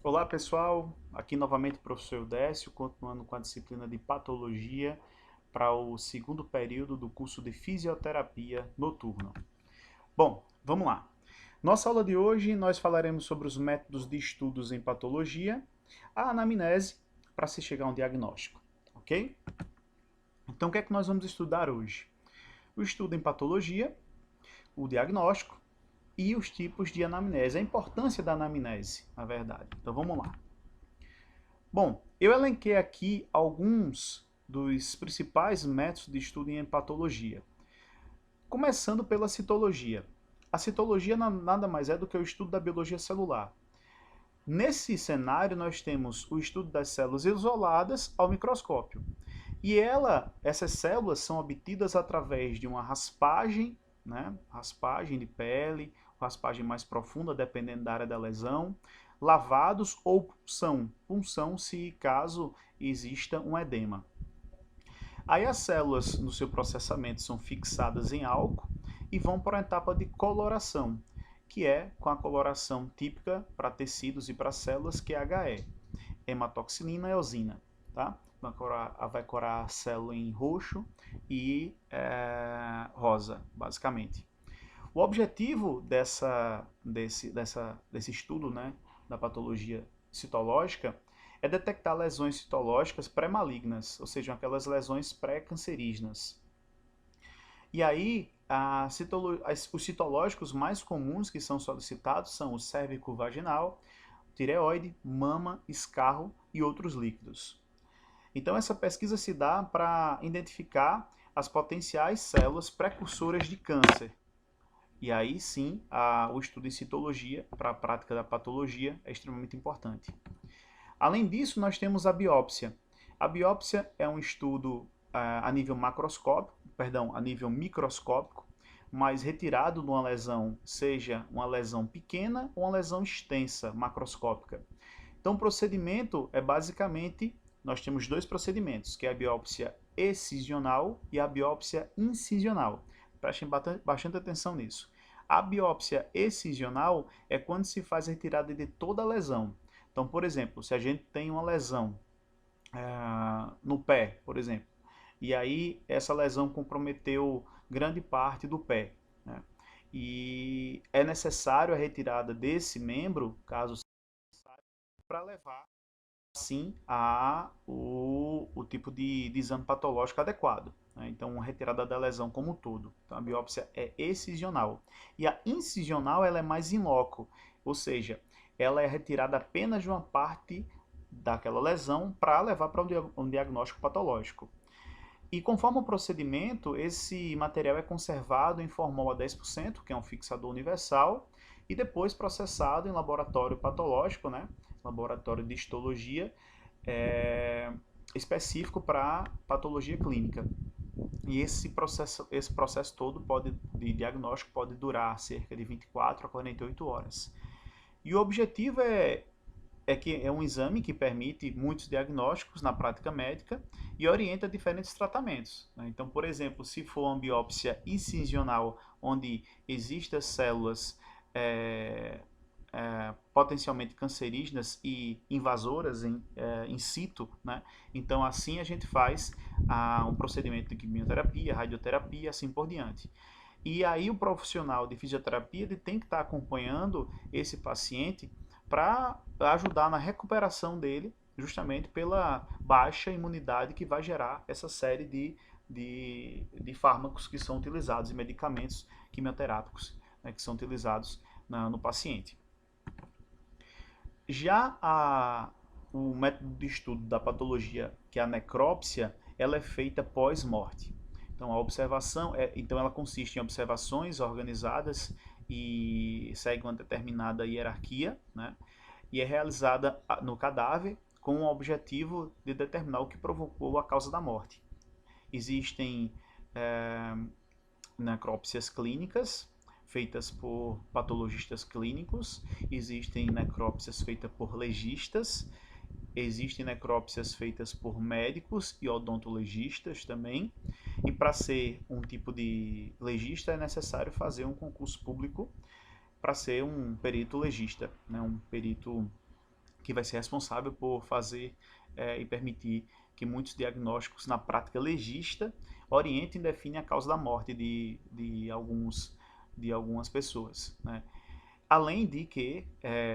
Olá pessoal, aqui novamente o professor Eudécio, continuando com a disciplina de Patologia para o segundo período do curso de Fisioterapia Noturno. Bom, vamos lá. Nossa aula de hoje nós falaremos sobre os métodos de estudos em patologia, a anamnese para se chegar a um diagnóstico, ok? Então o que é que nós vamos estudar hoje? O estudo em patologia, o diagnóstico e os tipos de anamnese, a importância da anamnese, na verdade. Então vamos lá. Bom, eu elenquei aqui alguns dos principais métodos de estudo em patologia. Começando pela citologia. A citologia nada mais é do que o estudo da biologia celular. Nesse cenário, nós temos o estudo das células isoladas ao microscópio. E essas células são obtidas através de uma raspagem, né? Raspagem de pele, raspagem mais profunda, dependendo da área da lesão, lavados ou punção se caso exista um edema. Aí as células no seu processamento são fixadas em álcool e vão para a etapa de coloração, que é com a coloração típica para tecidos e para células, que é HE, hematoxilina e eosina, tá? Vai corar a célula em roxo e rosa, basicamente. O objetivo desse estudo, né, da patologia citológica é detectar lesões citológicas pré-malignas, ou seja, aquelas lesões pré-cancerígenas. E aí, os citológicos mais comuns que são solicitados são o cérvico-vaginal, tireoide, mama, escarro e outros líquidos. Então, essa pesquisa se dá para identificar as potenciais células precursoras de câncer. E aí sim, o estudo em citologia, para a prática da patologia, é extremamente importante. Além disso, nós temos a biópsia. A biópsia é um estudo a nível macroscópico, a nível microscópico, mas retirado de uma lesão, seja uma lesão pequena ou uma lesão extensa, macroscópica. Então, o procedimento é basicamente, nós temos dois procedimentos, que é a biópsia excisional e a biópsia incisional. Prestem bastante atenção nisso. A biópsia excisional é quando se faz a retirada de toda a lesão. Então, por exemplo, se a gente tem uma lesão no pé, por exemplo, e aí essa lesão comprometeu grande parte do pé, né? E é necessário a retirada desse membro, caso necessário, para levar sim o tipo de exame patológico adequado, né? Então, uma retirada da lesão como um todo. Então, a biópsia é excisional. E a incisional ela é mais in loco, ou seja, ela é retirada apenas de uma parte daquela lesão para levar para um diagnóstico patológico. E conforme o procedimento, esse material é conservado em formol a 10%, que é um fixador universal, e depois processado em laboratório patológico, né? Laboratório de histologia, específico para patologia clínica. E esse processo todo de diagnóstico pode durar cerca de 24 a 48 horas. E o objetivo é que é um exame que permite muitos diagnósticos na prática médica e orienta diferentes tratamentos, né? Então, por exemplo, se for uma biópsia incisional, onde existem células potencialmente cancerígenas e invasoras in situ, né? Então, assim a gente faz um procedimento de quimioterapia, radioterapia, assim por diante. E aí o profissional de fisioterapia ele tem que estar acompanhando esse paciente para ajudar na recuperação dele, justamente pela baixa imunidade que vai gerar essa série de fármacos que são utilizados e medicamentos quimioterápicos, né, que são utilizados no paciente. Já o método de estudo da patologia, que é a necrópsia, ela é feita pós-morte. Então, então ela consiste em observações organizadas e segue uma determinada hierarquia, né? E é realizada no cadáver com o objetivo de determinar o que provocou a causa da morte. Existem necrópsias clínicas, feitas por patologistas clínicos, existem necrópsias feitas por legistas, existem necrópsias feitas por médicos e odontologistas também, e para ser um tipo de legista é necessário fazer um concurso público para ser um perito legista, né? Um perito que vai ser responsável por fazer e permitir que muitos diagnósticos na prática legista orientem e definem a causa da morte de algumas pessoas, né? Além de que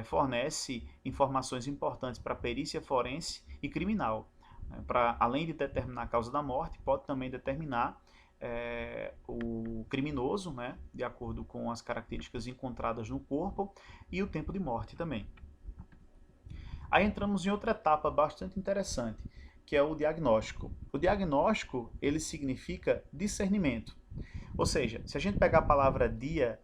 fornece informações importantes para a perícia forense e criminal. Né? Além de determinar a causa da morte, pode também determinar o criminoso, né? De acordo com as características encontradas no corpo e o tempo de morte também. Aí entramos em outra etapa bastante interessante, que é o diagnóstico. O diagnóstico, ele significa discernimento. Ou seja, se a gente pegar a palavra dia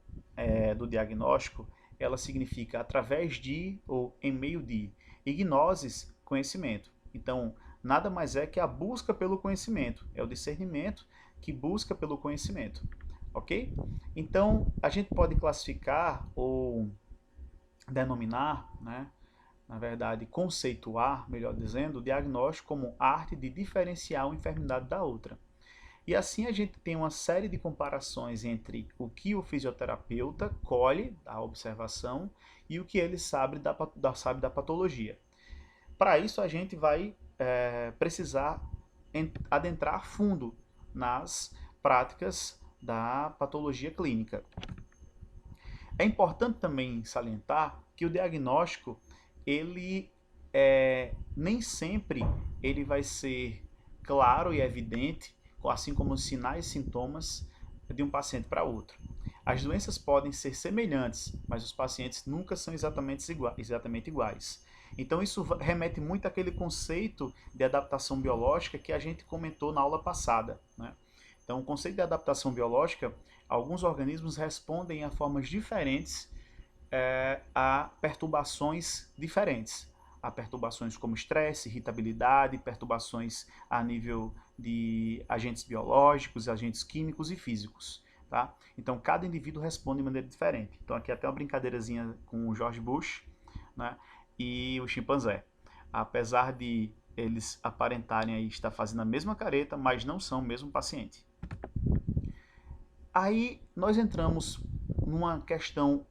do diagnóstico, ela significa através de ou em meio de. E gnosis, conhecimento. Então, nada mais é que a busca pelo conhecimento. É o discernimento que busca pelo conhecimento. Ok? Então, a gente pode classificar ou denominar, né, na verdade, conceituar, melhor dizendo, o diagnóstico como arte de diferenciar uma enfermidade da outra. E assim a gente tem uma série de comparações entre o que o fisioterapeuta colhe da observação e o que ele sabe da patologia. Para isso a gente vai precisar adentrar a fundo nas práticas da patologia clínica. É importante também salientar que o diagnóstico, ele nem sempre ele vai ser claro e evidente, assim como os sinais e sintomas de um paciente para outro. As doenças podem ser semelhantes, mas os pacientes nunca são exatamente iguais. Então isso remete muito àquele conceito de adaptação biológica que a gente comentou na aula passada, né? Então, o conceito de adaptação biológica, alguns organismos respondem a formas diferentes a perturbações diferentes. Há perturbações como estresse, irritabilidade, perturbações a nível de agentes biológicos, agentes químicos e físicos. Tá? Então, cada indivíduo responde de maneira diferente. Então, aqui até uma brincadeirazinha com o George Bush, né, e o chimpanzé. Apesar de eles aparentarem aí estar fazendo a mesma careta, mas não são o mesmo paciente. Aí nós entramos numa questão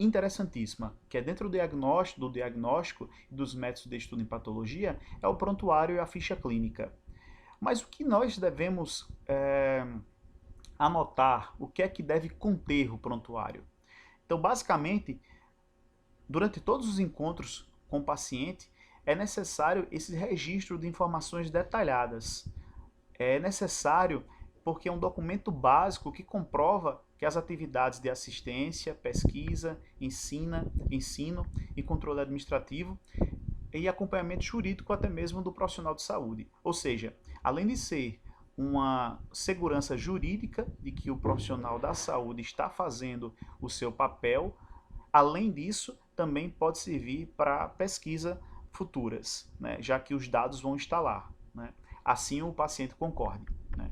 interessantíssima, que é dentro do diagnóstico e dos métodos de estudo em patologia, é o prontuário e a ficha clínica. Mas o que nós devemos anotar, o que é que deve conter o prontuário? Então, basicamente, durante todos os encontros com o paciente, é necessário esse registro de informações detalhadas. É necessário porque é um documento básico que comprova que as atividades de assistência, pesquisa, ensino e controle administrativo e acompanhamento jurídico até mesmo do profissional de saúde. Ou seja, além de ser uma segurança jurídica de que o profissional da saúde está fazendo o seu papel, além disso, também pode servir para pesquisa futuras, né, já que os dados vão estar lá, né, assim o paciente concorde. Né.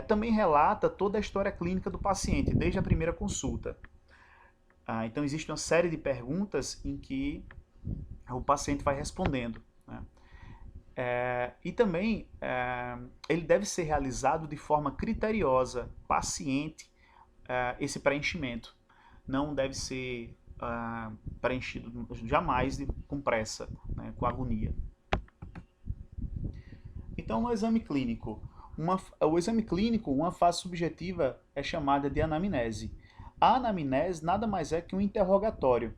Também relata toda a história clínica do paciente, desde a primeira consulta. Então, existe uma série de perguntas em que o paciente vai respondendo. Né. E também ele deve ser realizado de forma criteriosa, paciente, esse preenchimento. Não deve ser preenchido jamais com pressa, né, com agonia. Então, no exame clínico, o exame clínico, uma fase subjetiva é chamada de anamnese. A anamnese nada mais é que um interrogatório.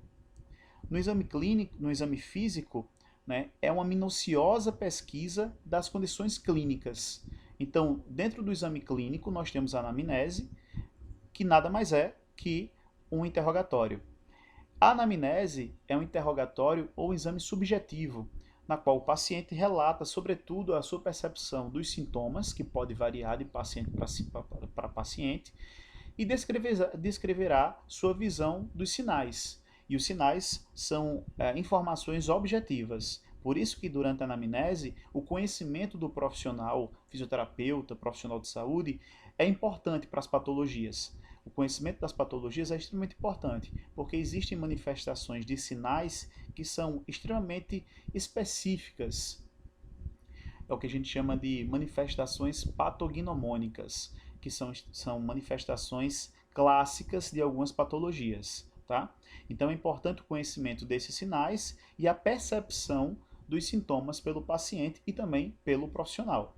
No exame clínico, no exame físico, né, é uma minuciosa pesquisa das condições clínicas. Então, dentro do exame clínico, nós temos a anamnese, que nada mais é que um interrogatório. A anamnese é um interrogatório ou exame subjetivo, na qual o paciente relata, sobretudo, a sua percepção dos sintomas, que pode variar de paciente para paciente, e descreverá sua visão dos sinais. E os sinais são informações objetivas. Por isso que durante a anamnese, o conhecimento do profissional, fisioterapeuta, profissional de saúde, é importante para as patologias. O conhecimento das patologias é extremamente importante, porque existem manifestações de sinais que são extremamente específicas. É o que a gente chama de manifestações patognomônicas, que são manifestações clássicas de algumas patologias. tá? Então é importante o conhecimento desses sinais e a percepção dos sintomas pelo paciente e também pelo profissional.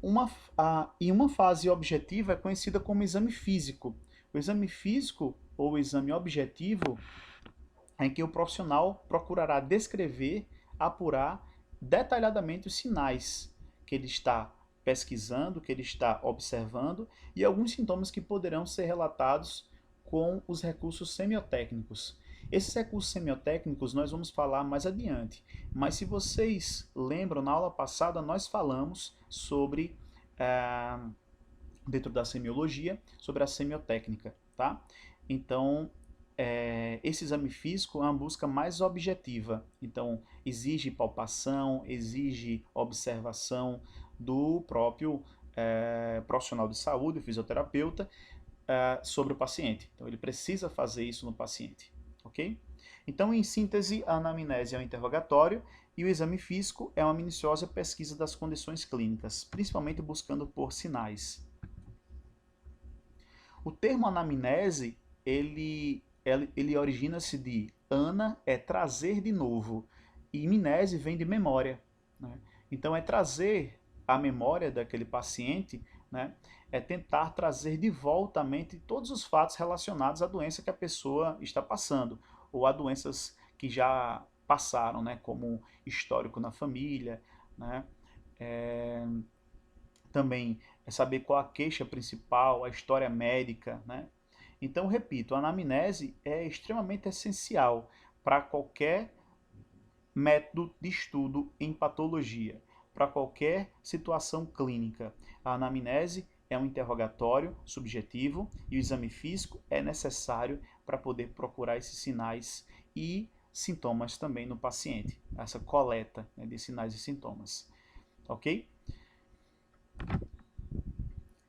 Uma fase objetiva é conhecida como exame físico. O exame físico ou o exame objetivo é em que o profissional procurará descrever, apurar detalhadamente os sinais que ele está pesquisando, que ele está observando e alguns sintomas que poderão ser relatados com os recursos semiotécnicos. Esses recursos semiotécnicos nós vamos falar mais adiante, mas se vocês lembram, na aula passada nós falamos sobre, dentro da semiologia, sobre a semiotécnica, tá? Então, esse exame físico é uma busca mais objetiva. Então, exige palpação, exige observação do próprio profissional de saúde, o fisioterapeuta, sobre o paciente. Então, ele precisa fazer isso no paciente, ok? Então, em síntese, a anamnese é um interrogatório e o exame físico é uma minuciosa pesquisa das condições clínicas, principalmente buscando por sinais. O termo anamnese, ele origina-se de ana é trazer de novo e mnese vem de memória, né? Então é trazer a memória daquele paciente, né? É tentar trazer de volta à mente todos os fatos relacionados à doença que a pessoa está passando ou a doenças que já passaram, né? Como histórico na família, né? Também é saber qual a queixa principal, a história médica, né? Então, repito, a anamnese é extremamente essencial para qualquer método de estudo em patologia, para qualquer situação clínica. A anamnese é um interrogatório subjetivo e o exame físico é necessário para poder procurar esses sinais e sintomas também no paciente, essa coleta, né, de sinais e sintomas. Ok?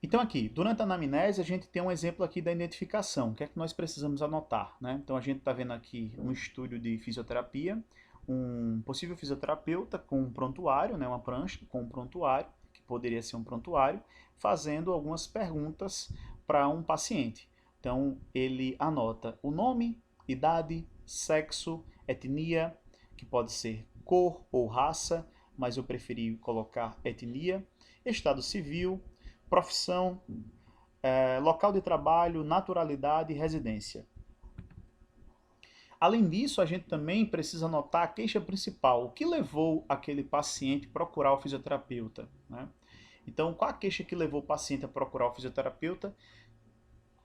Então aqui, durante a anamnese, a gente tem um exemplo aqui da identificação. O que é que nós precisamos anotar, né? Então a gente está vendo aqui um estúdio de fisioterapia, um possível fisioterapeuta com um prontuário, né, uma prancha com um prontuário, que poderia ser um prontuário, fazendo algumas perguntas para um paciente. Então ele anota o nome, idade, sexo, etnia, que pode ser cor ou raça, mas eu preferi colocar etnia, estado civil, profissão, local de trabalho, naturalidade e residência. Além disso, a gente também precisa anotar a queixa principal, o que levou aquele paciente a procurar o fisioterapeuta, né? Então, qual a queixa que levou o paciente a procurar o fisioterapeuta?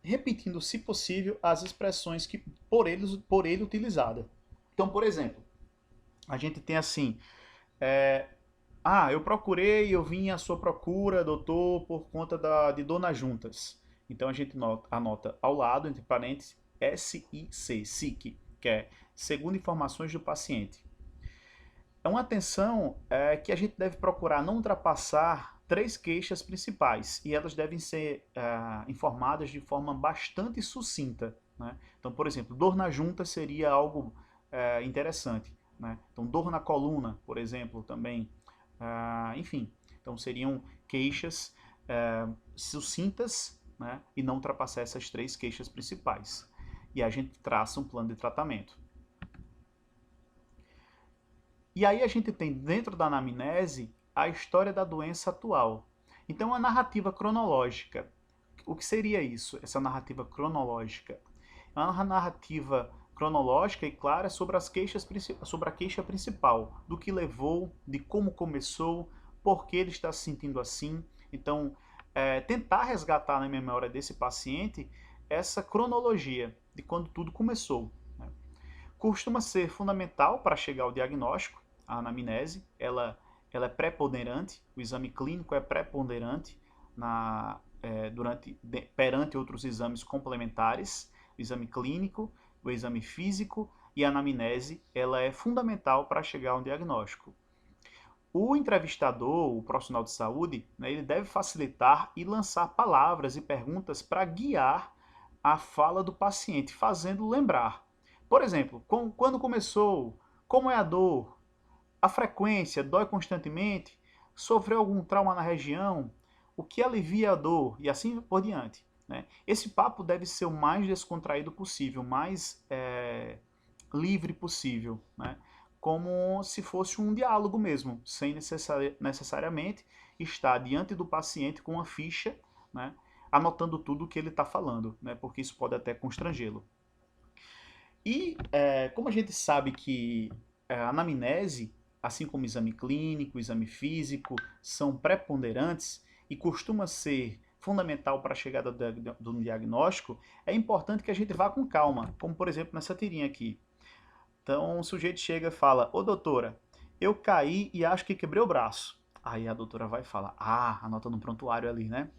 Repetindo, se possível, as expressões que por ele utilizada. Então, por exemplo, a gente tem assim, eu procurei, eu vim à sua procura, doutor, por conta de dor nas juntas. Então a gente anota ao lado, entre parênteses, SIC, SIC, que é segundo informações do paciente. É uma atenção que a gente deve procurar não ultrapassar 3 queixas principais e elas devem ser informadas de forma bastante sucinta, né? Então, por exemplo, dor na junta seria algo interessante, né? Então, dor na coluna, por exemplo, também. Enfim, então seriam queixas sucintas, né? E não ultrapassar essas 3 queixas principais. E a gente traça um plano de tratamento. E aí a gente tem dentro da anamnese a história da doença atual. Então a narrativa cronológica. O que seria isso, essa narrativa cronológica? É uma narrativa cronológica e clara sobre sobre a queixa principal, do que levou, de como começou, por que ele está se sentindo assim. Então, tentar resgatar na memória desse paciente essa cronologia de quando tudo começou, né? Costuma ser fundamental para chegar ao diagnóstico. A anamnese, ela é preponderante, o exame clínico é preponderante perante outros exames complementares, o exame clínico, o exame físico e a anamnese, ela é fundamental para chegar a um diagnóstico. O entrevistador, o profissional de saúde, né, ele deve facilitar e lançar palavras e perguntas para guiar a fala do paciente, fazendo lembrar. Por exemplo, quando começou, como é a dor, a frequência, dói constantemente, sofreu algum trauma na região, o que alivia a dor e assim por diante. né? Esse papo deve ser o mais descontraído possível, o mais livre possível, né? Como se fosse um diálogo mesmo, sem necessariamente estar diante do paciente com uma ficha, né? Anotando tudo o que ele está falando, né? Porque isso pode até constrangê-lo. E como a gente sabe que a anamnese, assim como o exame clínico, o exame físico, são preponderantes e costuma ser fundamental para a chegada do diagnóstico, é importante que a gente vá com calma, como por exemplo nessa tirinha aqui. Então o sujeito chega e fala: Ô doutora, eu caí e acho que quebrei o braço. Aí a doutora vai falar: Ah, anota no prontuário ali, né?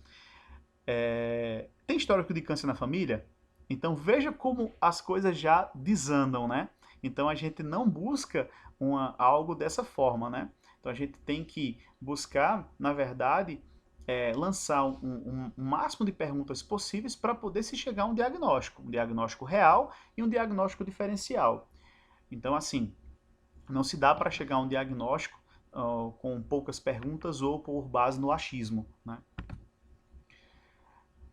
Tem histórico de câncer na família? Então veja como as coisas já desandam, né? Então a gente não busca algo dessa forma, né? Então a gente tem que buscar, na verdade, lançar um máximo de perguntas possíveis para poder se chegar a um diagnóstico real e um diagnóstico diferencial. Então, assim, não se dá para chegar a um diagnóstico com poucas perguntas ou por base no achismo, né?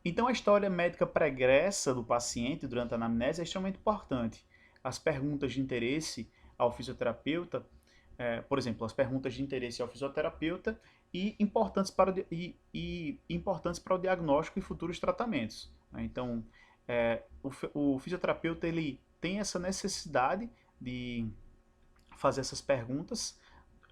Então, a história médica pregressa do paciente durante a anamnese é extremamente importante. As perguntas de interesse ao fisioterapeuta, por exemplo, as perguntas de interesse ao fisioterapeuta e importantes para o diagnóstico e futuros tratamentos, né? Então, o fisioterapeuta ele tem essa necessidade de fazer essas perguntas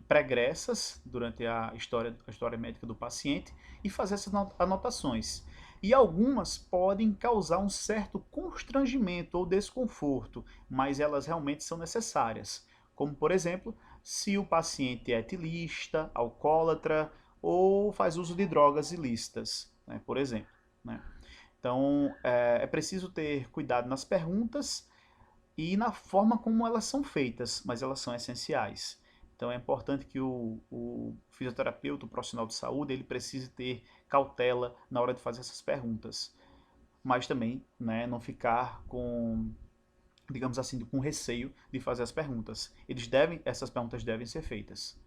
pregressas durante a história médica do paciente e fazer essas anotações. E algumas podem causar um certo constrangimento ou desconforto, mas elas realmente são necessárias. Como, por exemplo, se o paciente é etilista, alcoólatra ou faz uso de drogas ilícitas, né, por exemplo, né? Então, é preciso ter cuidado nas perguntas e na forma como elas são feitas, mas elas são essenciais. Então é importante que o fisioterapeuta, o profissional de saúde, ele precise ter cautela na hora de fazer essas perguntas, mas também, né, não ficar com, digamos assim, com receio de fazer as perguntas. Essas perguntas devem ser feitas.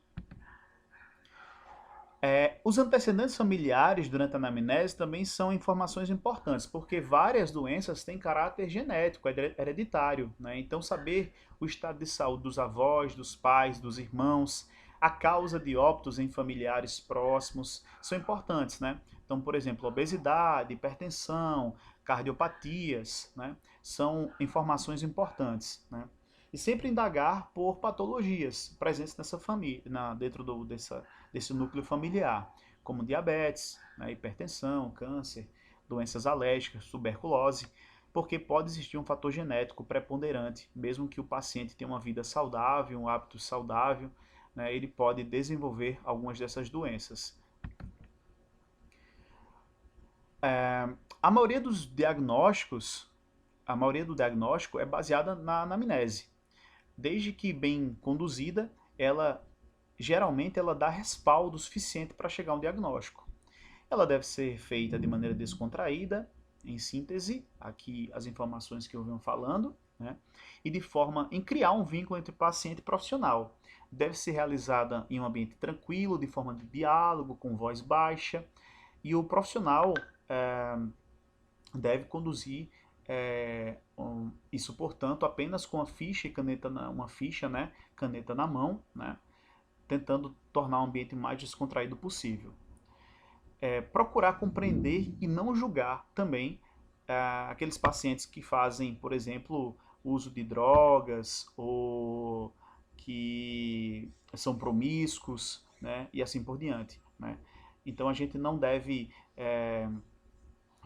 Os antecedentes familiares durante a anamnese também são informações importantes, porque várias doenças têm caráter genético, hereditário, né? Então, saber o estado de saúde dos avós, dos pais, dos irmãos, a causa de óbitos em familiares próximos são importantes, né? Então, por exemplo, obesidade, hipertensão, cardiopatias, né? São informações importantes, né? E sempre indagar por patologias presentes nessa família, dentro desse núcleo familiar, como diabetes, né, hipertensão, câncer, doenças alérgicas, tuberculose, porque pode existir um fator genético preponderante, mesmo que o paciente tenha uma vida saudável, um hábito saudável, né, ele pode desenvolver algumas dessas doenças. A maioria dos diagnósticos, a maioria do diagnóstico é baseada na anamnese. Desde que bem conduzida, ela geralmente ela dá respaldo suficiente para chegar a um diagnóstico. Ela deve ser feita de maneira descontraída, em síntese, aqui as informações que eu venho falando, né? E de forma em criar um vínculo entre paciente e profissional. Deve ser realizada em um ambiente tranquilo, de forma de diálogo, com voz baixa, e o profissional deve conduzir isso, portanto, apenas com a ficha e caneta uma ficha, né, caneta na mão, né, tentando tornar o ambiente mais descontraído possível. Procurar compreender e não julgar também aqueles pacientes que fazem, por exemplo, uso de drogas ou que são promíscuos, né, e assim por diante, né? Então a gente não deve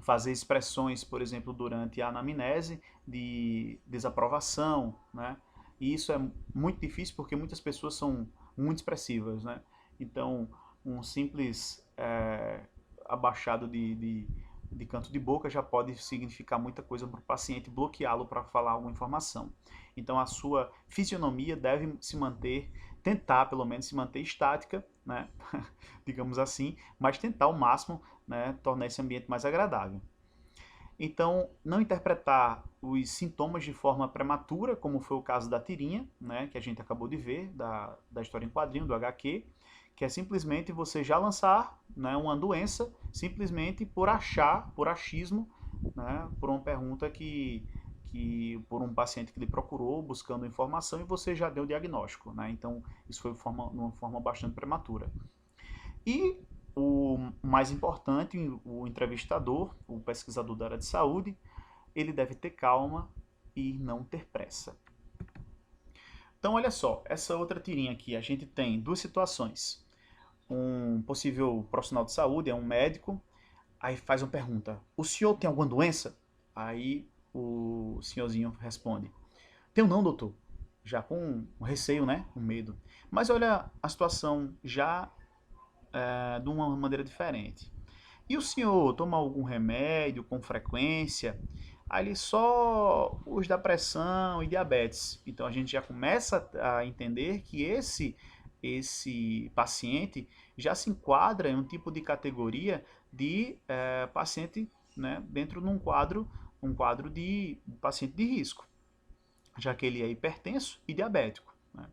fazer expressões, por exemplo, durante a anamnese de desaprovação, né? E isso é muito difícil porque muitas pessoas são muito expressivas, né? Então, um simples abaixado de canto de boca já pode significar muita coisa para o paciente, bloqueá-lo para falar alguma informação. Então, a sua fisionomia deve se manter, tentar pelo menos se manter estática, né? Digamos assim, mas tentar ao máximo, né, tornar esse ambiente mais agradável. Então, não interpretar os sintomas de forma prematura, como foi o caso da tirinha, né, que a gente acabou de ver, da história em quadrinho, do HQ, que é simplesmente você já lançar, né, uma doença, simplesmente por achar, por achismo, né, por uma pergunta por um paciente que lhe procurou buscando informação e você já deu o diagnóstico, né? Então, isso foi uma forma bastante prematura. E o mais importante, o entrevistador, o pesquisador da área de saúde, ele deve ter calma e não ter pressa. Então, olha só, essa outra tirinha aqui, a gente tem duas situações. Um possível profissional de saúde, é um médico, aí faz uma pergunta: o senhor tem alguma doença? Aí o senhorzinho responde: tenho não, doutor. Já com um receio, né? Um medo. Mas olha a situação já de uma maneira diferente. E o senhor toma algum remédio com frequência? Ali só os da pressão e diabetes. Então a gente já começa a entender que esse paciente já se enquadra em um tipo de categoria de paciente, né, dentro de um quadro de paciente de risco, já que ele é hipertenso e diabético, né?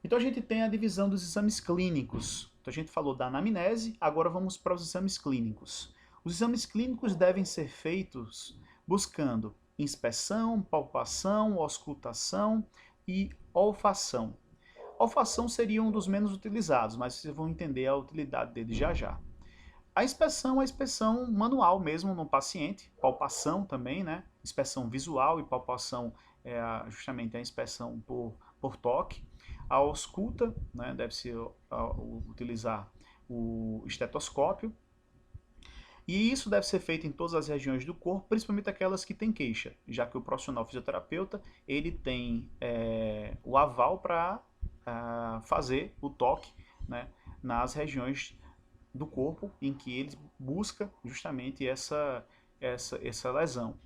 Então a gente tem a divisão dos exames clínicos. Então a gente falou da anamnese, agora vamos para os exames clínicos. Os exames clínicos devem ser feitos buscando inspeção, palpação, auscultação e olfação. Olfação seria um dos menos utilizados, mas vocês vão entender a utilidade dele já já. A inspeção é a inspeção manual mesmo no paciente, palpação também, né? Inspeção visual e palpação é justamente a inspeção por toque. A ausculta, né, deve-se utilizar o estetoscópio. E isso deve ser feito em todas as regiões do corpo, principalmente aquelas que têm queixa, já que o profissional fisioterapeuta ele tem o aval para fazer o toque, né, nas regiões do corpo em que ele busca justamente essa lesão.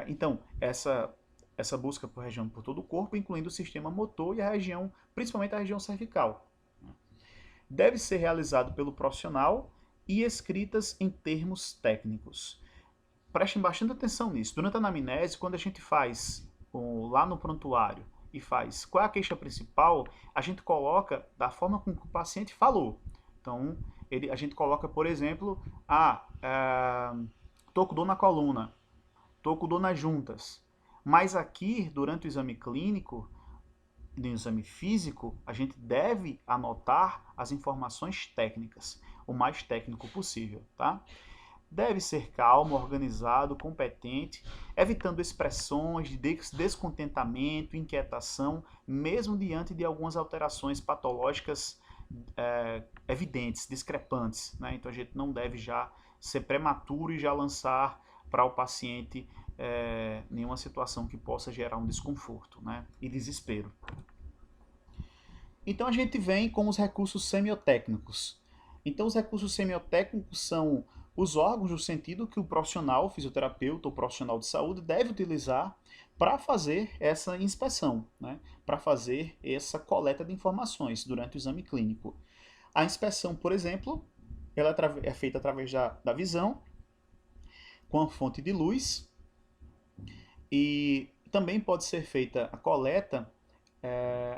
Então, essa busca por região por todo o corpo, incluindo o sistema motor e a região, principalmente a região cervical, deve ser realizado pelo profissional e escritas em termos técnicos. Prestem bastante atenção nisso. Durante a anamnese, quando a gente faz lá no prontuário e faz qual é a queixa principal, a gente coloca da forma como o paciente falou. Então, a gente coloca, por exemplo, tô com dor na coluna, tô com dor nas juntas. Mas aqui, durante o exame clínico, no exame físico, a gente deve anotar as informações técnicas, o mais técnico possível, tá? Deve ser calmo, organizado, competente, evitando expressões de descontentamento, inquietação, mesmo diante de algumas alterações patológicas evidentes, discrepantes, né? Então a gente não deve já ser prematuro e já lançar para o paciente nenhuma situação que possa gerar um desconforto, né, e desespero. Então a gente vem com os recursos semiotécnicos. Então os recursos semiotécnicos são os órgãos no sentido que o profissional, o fisioterapeuta ou profissional de saúde deve utilizar para fazer essa inspeção, né, para fazer essa coleta de informações durante o exame clínico. A inspeção, por exemplo, ela é feita através da visão, com a fonte de luz, e também pode ser feita a coleta.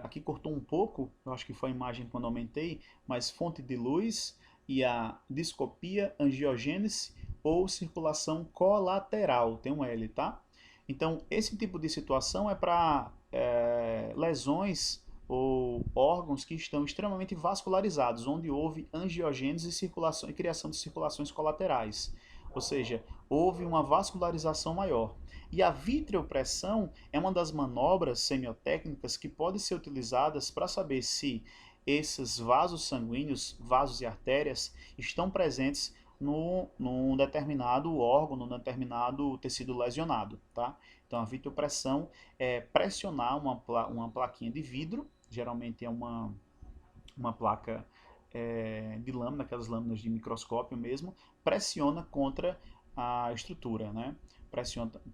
Aqui cortou um pouco, eu acho que foi a imagem quando aumentei, mas fonte de luz e a discopia, angiogênese ou circulação colateral, tem um L, tá? Então, esse tipo de situação é para lesões ou órgãos que estão extremamente vascularizados, onde houve angiogênese e circulação e criação de circulações colaterais. Ou seja, houve uma vascularização maior. E a vitriopressão é uma das manobras semiotécnicas que podem ser utilizadas para saber se esses vasos sanguíneos, vasos e artérias, estão presentes num determinado órgão, num determinado tecido lesionado, tá? Então a vitriopressão é pressionar uma plaquinha de vidro, geralmente é uma placa de lâmina, aquelas lâminas de microscópio mesmo, pressiona contra a estrutura, né?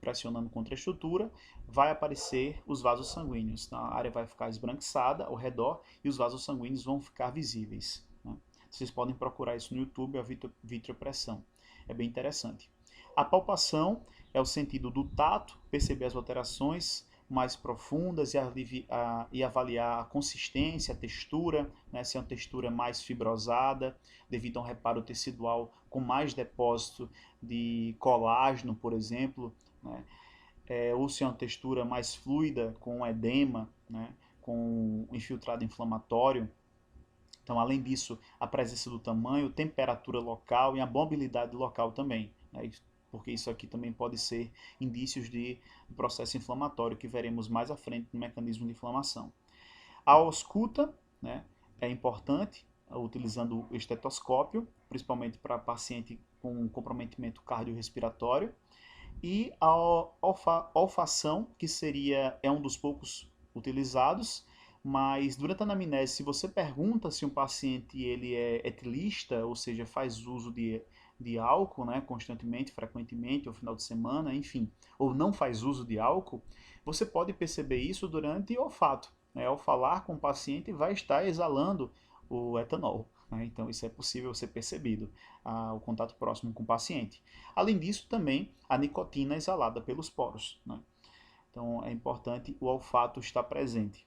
Pressionando contra a estrutura, vai aparecer os vasos sanguíneos. A área vai ficar esbranquiçada ao redor e os vasos sanguíneos vão ficar visíveis, né? Vocês podem procurar isso no YouTube, a vitriopressão. É bem interessante. A palpação é o sentido do tato, perceber as alterações mais profundas e avaliar a consistência, a textura, né, se é uma textura mais fibrosada, devido a um reparo tecidual com mais depósito de colágeno, por exemplo, né, ou se é uma textura mais fluida, com edema, né, com infiltrado inflamatório. Então, além disso, a presença do tamanho, temperatura local e a mobilidade local também, né, porque isso aqui também pode ser indícios de processo inflamatório, que veremos mais à frente no mecanismo de inflamação. A ausculta, né, é importante, utilizando o estetoscópio, principalmente para paciente com comprometimento cardiorrespiratório, e a olfação, que é um dos poucos utilizados, mas durante a anamnese, se você pergunta se um paciente ele é etilista, ou seja, faz uso de álcool, né, constantemente, frequentemente, ao final de semana, enfim, ou não faz uso de álcool, você pode perceber isso durante o olfato. Né? Ao falar com o paciente, vai estar exalando o etanol. Né? Então, isso é possível ser percebido, o contato próximo com o paciente. Além disso, também a nicotina exalada pelos poros. Né? Então, é importante o olfato estar presente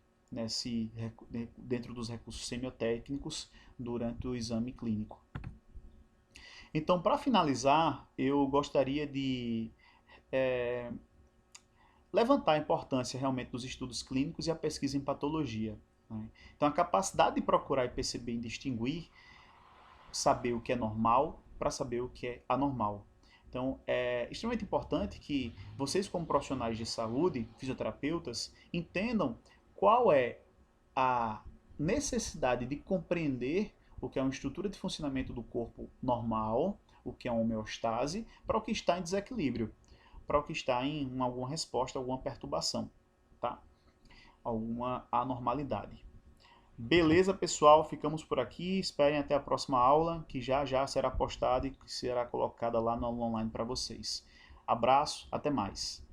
dentro dos recursos semiotécnicos durante o exame clínico. Então, para finalizar, eu gostaria de levantar a importância realmente dos estudos clínicos e a pesquisa em patologia. Né? Então, a capacidade de procurar e perceber e distinguir, saber o que é normal para saber o que é anormal. Então, é extremamente importante que vocês, como profissionais de saúde, fisioterapeutas, entendam qual é a necessidade de compreender o que é uma estrutura de funcionamento do corpo normal, o que é uma homeostase, para o que está em desequilíbrio, para o que está em alguma resposta, alguma perturbação, tá? Alguma anormalidade. Beleza, pessoal? Ficamos por aqui. Esperem até a próxima aula, que já já será postada e será colocada lá no aula online para vocês. Abraço, até mais.